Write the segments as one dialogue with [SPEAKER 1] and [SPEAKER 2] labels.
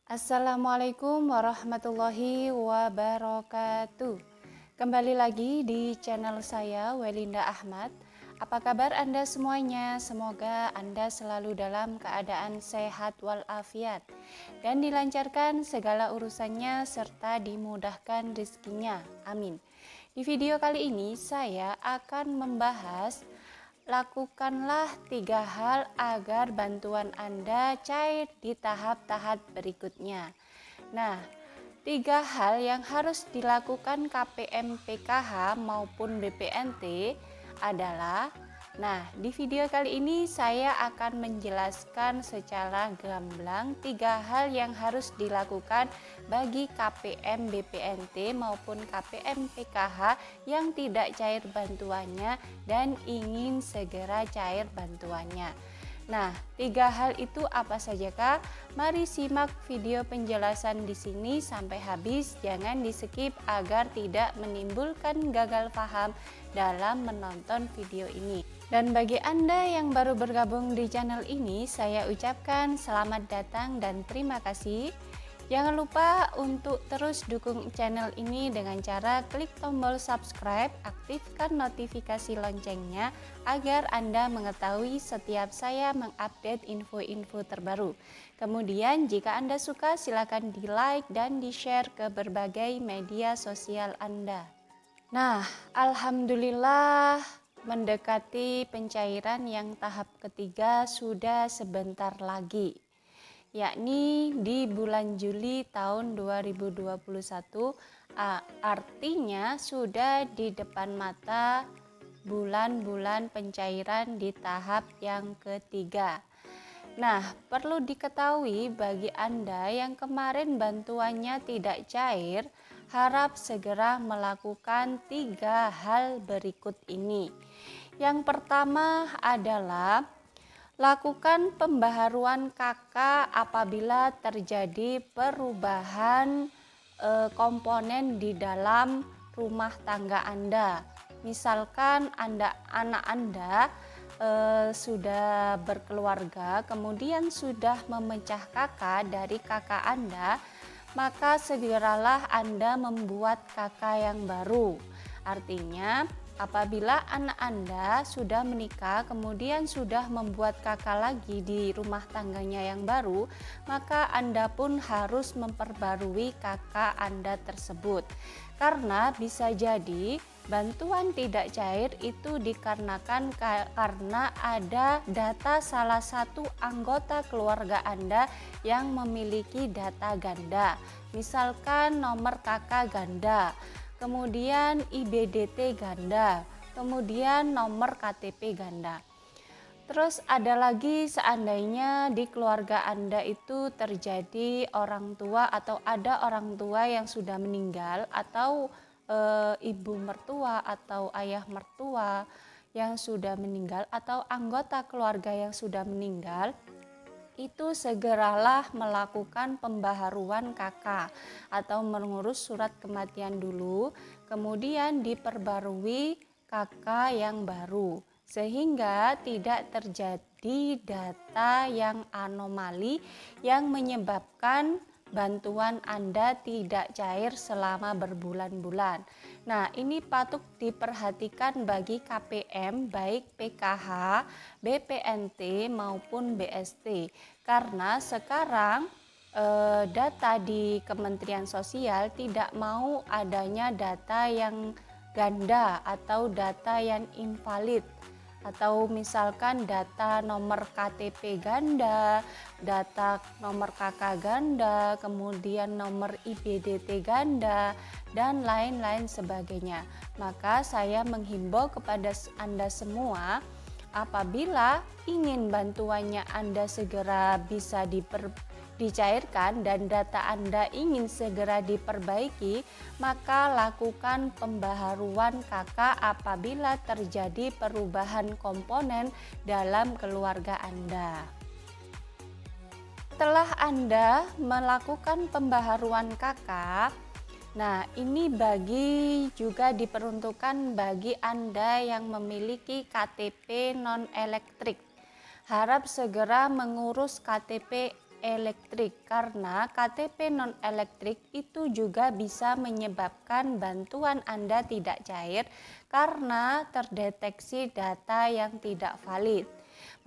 [SPEAKER 1] Assalamualaikum warahmatullahi wabarakatuh. Kembali lagi di channel saya, Welinda Ahmad. Apa kabar Anda semuanya? Semoga Anda selalu dalam keadaan sehat walafiat dan dilancarkan segala urusannya serta dimudahkan rezekinya. Amin. Di video kali ini saya akan membahas lakukanlah 3 hal agar bantuan Anda cair di tahap-tahap berikutnya. Nah, 3 hal yang harus dilakukan KPM PKH maupun BPNT adalah, di video kali ini saya akan menjelaskan secara gamblang 3 hal yang harus dilakukan bagi KPM BPNT maupun KPM PKH yang tidak cair bantuannya dan ingin segera cair bantuannya. Nah, 3 hal itu apa saja Kak? Mari simak video penjelasan di sini sampai habis, jangan di-skip agar tidak menimbulkan gagal paham dalam menonton video ini. Dan bagi Anda yang baru bergabung di channel ini, saya ucapkan selamat datang dan terima kasih. Jangan lupa untuk terus dukung channel ini dengan cara klik tombol subscribe, aktifkan notifikasi loncengnya agar Anda mengetahui setiap saya mengupdate info-info terbaru. Kemudian jika Anda suka silakan di like dan di share ke berbagai media sosial Anda. Nah, alhamdulillah mendekati pencairan yang tahap ketiga sudah sebentar lagi, yakni di bulan Juli tahun 2021, artinya sudah di depan mata bulan-bulan pencairan di tahap yang ketiga. Nah, perlu diketahui bagi Anda yang kemarin bantuannya tidak cair, harap segera melakukan 3 hal berikut ini. Yang pertama adalah lakukan pembaharuan KK apabila terjadi perubahan komponen di dalam rumah tangga Anda. Misalkan anak Anda sudah berkeluarga, kemudian sudah memecah KK dari kakak Anda, maka segeralah Anda membuat KK yang baru. Artinya, apabila anak Anda sudah menikah kemudian sudah membuat kakak lagi di rumah tangganya yang baru, maka Anda pun harus memperbarui kakak Anda tersebut. Karena bisa jadi bantuan tidak cair itu dikarenakan karena ada data salah satu anggota keluarga Anda yang memiliki data ganda. Misalkan nomor kakak ganda, kemudian IBDT ganda, kemudian nomor KTP ganda. Terus ada lagi seandainya di keluarga Anda itu terjadi orang tua atau ada orang tua yang sudah meninggal atau ibu mertua atau ayah mertua yang sudah meninggal atau anggota keluarga yang sudah meninggal, itu segeralah melakukan pembaharuan KK atau mengurus surat kematian dulu, kemudian diperbarui KK yang baru sehingga tidak terjadi data yang anomali yang menyebabkan bantuan Anda tidak cair selama berbulan-bulan. Nah, ini patut diperhatikan bagi KPM baik PKH, BPNT maupun BST. Karena sekarang data di Kementerian Sosial tidak mau adanya data yang ganda atau data yang invalid, atau misalkan data nomor KTP ganda, data nomor KK ganda, kemudian nomor IBDT ganda, dan lain-lain sebagainya. Maka saya menghimbau kepada Anda semua, apabila ingin bantuannya Anda segera bisa dicairkan dan data Anda ingin segera diperbaiki, maka lakukan pembaharuan KK apabila terjadi perubahan komponen dalam keluarga Anda. Setelah Anda melakukan pembaharuan KK, nah ini juga diperuntukkan bagi Anda yang memiliki KTP non elektrik. Harap segera mengurus KTP elektrik, karena KTP non elektrik itu juga bisa menyebabkan bantuan Anda tidak cair karena terdeteksi data yang tidak valid.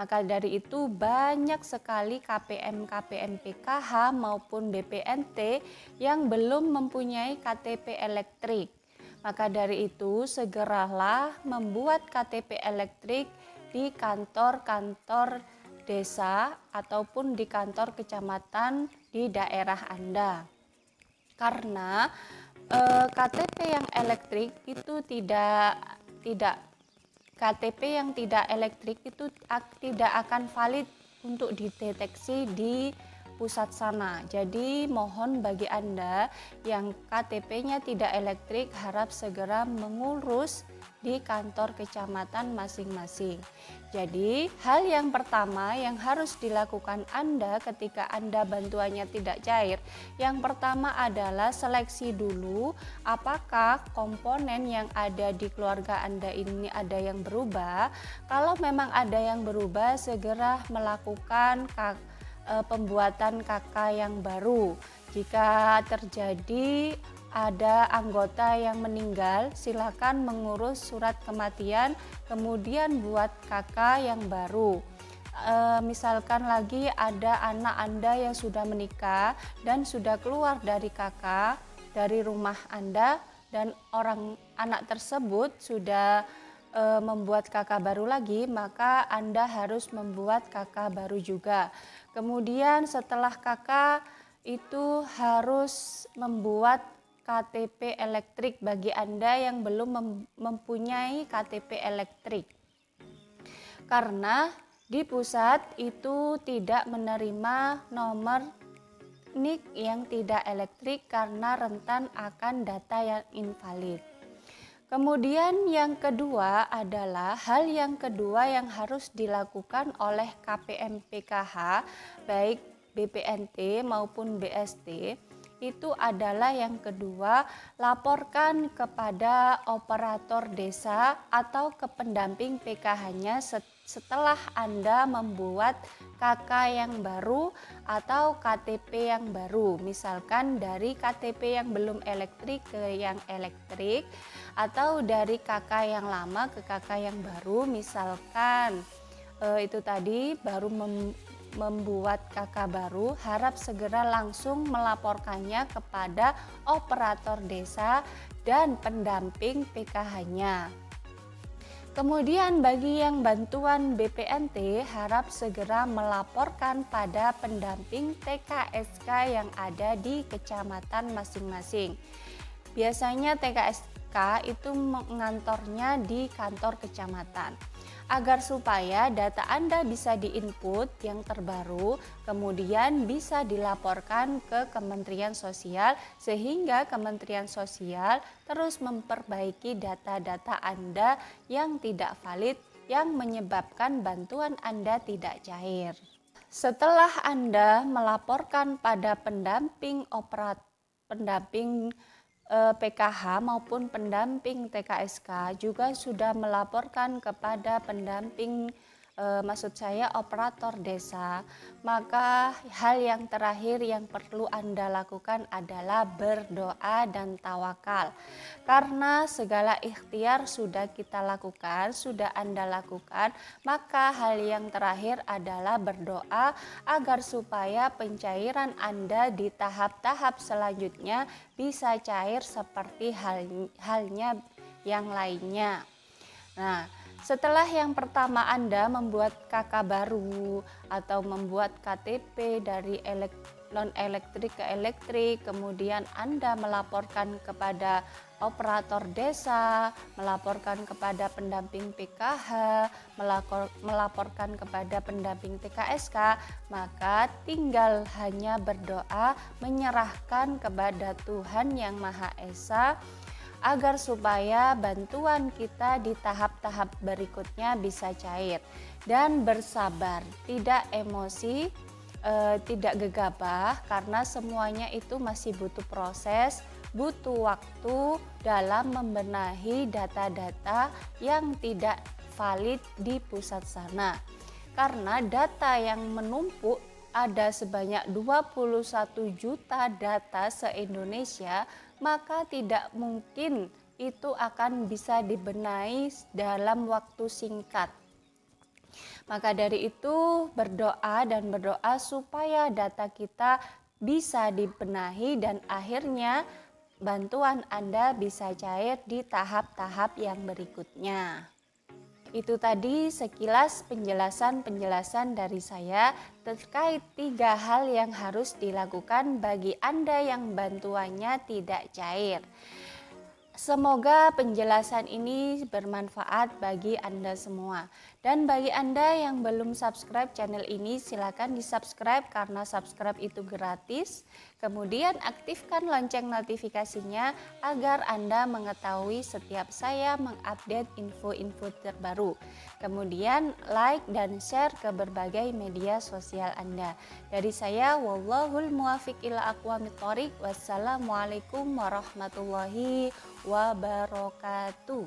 [SPEAKER 1] Maka dari itu banyak sekali KPM PKH maupun BPNT yang belum mempunyai KTP elektrik. Maka dari itu segeralah membuat KTP elektrik di kantor-kantor desa ataupun di kantor kecamatan di daerah Anda. Karena KTP yang elektrik itu tidak KTP yang tidak elektrik itu tidak akan valid untuk dideteksi di pusat sana. Jadi mohon bagi Anda yang KTP-nya tidak elektrik harap segera mengurus di kantor kecamatan masing-masing. Jadi hal yang pertama yang harus dilakukan Anda ketika Anda bantuannya tidak cair, yang pertama adalah seleksi dulu apakah komponen yang ada di keluarga Anda ini ada yang berubah. Kalau memang ada yang berubah, segera melakukan pembuatan KK yang baru. Jika terjadi ada anggota yang meninggal, silakan mengurus surat kematian, kemudian buat KK yang baru. Misalkan lagi ada anak Anda yang sudah menikah dan sudah keluar dari KK dari rumah Anda, dan anak tersebut sudah membuat KK baru lagi, maka Anda harus membuat KK baru juga. Kemudian setelah KK itu harus membuat KTP elektrik bagi Anda yang belum mempunyai KTP elektrik. Karena di pusat itu tidak menerima nomor NIK yang tidak elektrik karena rentan akan data yang invalid. Kemudian yang kedua adalah hal yang kedua yang harus dilakukan oleh KPM PKH baik BPNT maupun BST itu adalah yang kedua, laporkan kepada operator desa atau ke pendamping PKH-nya setelah Anda membuat KK yang baru atau KTP yang baru. Misalkan dari KTP yang belum elektrik ke yang elektrik, atau dari KK yang lama ke KK yang baru. Misalkan itu tadi baru membuat KK baru, harap segera langsung melaporkannya kepada operator desa dan pendamping PKH-nya. Kemudian bagi yang bantuan BPNT, harap segera melaporkan pada pendamping TKSK yang ada di kecamatan masing-masing. Biasanya TKSK itu mengantornya di kantor kecamatan. Agar supaya data Anda bisa diinput yang terbaru, kemudian bisa dilaporkan ke Kementerian Sosial, sehingga Kementerian Sosial terus memperbaiki data-data Anda yang tidak valid yang menyebabkan bantuan Anda tidak cair. Setelah Anda melaporkan pada pendamping PKH maupun pendamping TKSK, juga sudah melaporkan kepada pendamping operator desa, maka hal yang terakhir yang perlu Anda lakukan adalah berdoa dan tawakal. Karena segala ikhtiar sudah kita lakukan, sudah Anda lakukan, maka hal yang terakhir adalah berdoa agar supaya pencairan Anda di tahap-tahap selanjutnya bisa cair seperti halnya yang lainnya. Nah, setelah yang pertama Anda membuat KK baru atau membuat KTP dari non elektrik ke elektrik, kemudian Anda melaporkan kepada operator desa, melaporkan kepada pendamping PKH, melaporkan kepada pendamping TKSK, maka tinggal hanya berdoa menyerahkan kepada Tuhan Yang Maha Esa agar supaya bantuan kita di tahap-tahap berikutnya bisa cair, dan bersabar, tidak emosi, tidak gegabah, karena semuanya itu masih butuh proses, butuh waktu dalam membenahi data-data yang tidak valid di pusat sana. Karena data yang menumpuk ada sebanyak 21 juta data se-Indonesia, maka tidak mungkin itu akan bisa dibenahi dalam waktu singkat. Maka dari itu berdoa supaya data kita bisa dibenahi dan akhirnya bantuan Anda bisa cair di tahap-tahap yang berikutnya. Itu tadi sekilas penjelasan dari saya terkait 3 hal yang harus dilakukan bagi Anda yang bantuannya tidak cair. Semoga penjelasan ini bermanfaat bagi Anda semua. Dan bagi Anda yang belum subscribe channel ini, silakan di-subscribe karena subscribe itu gratis. Kemudian aktifkan lonceng notifikasinya agar Anda mengetahui setiap saya mengupdate info-info terbaru. Kemudian like dan share ke berbagai media sosial Anda. Dari saya, wallahul muwafiq ila aqwamit thoriq. Wassalamualaikum warahmatullahi wabarakatuh.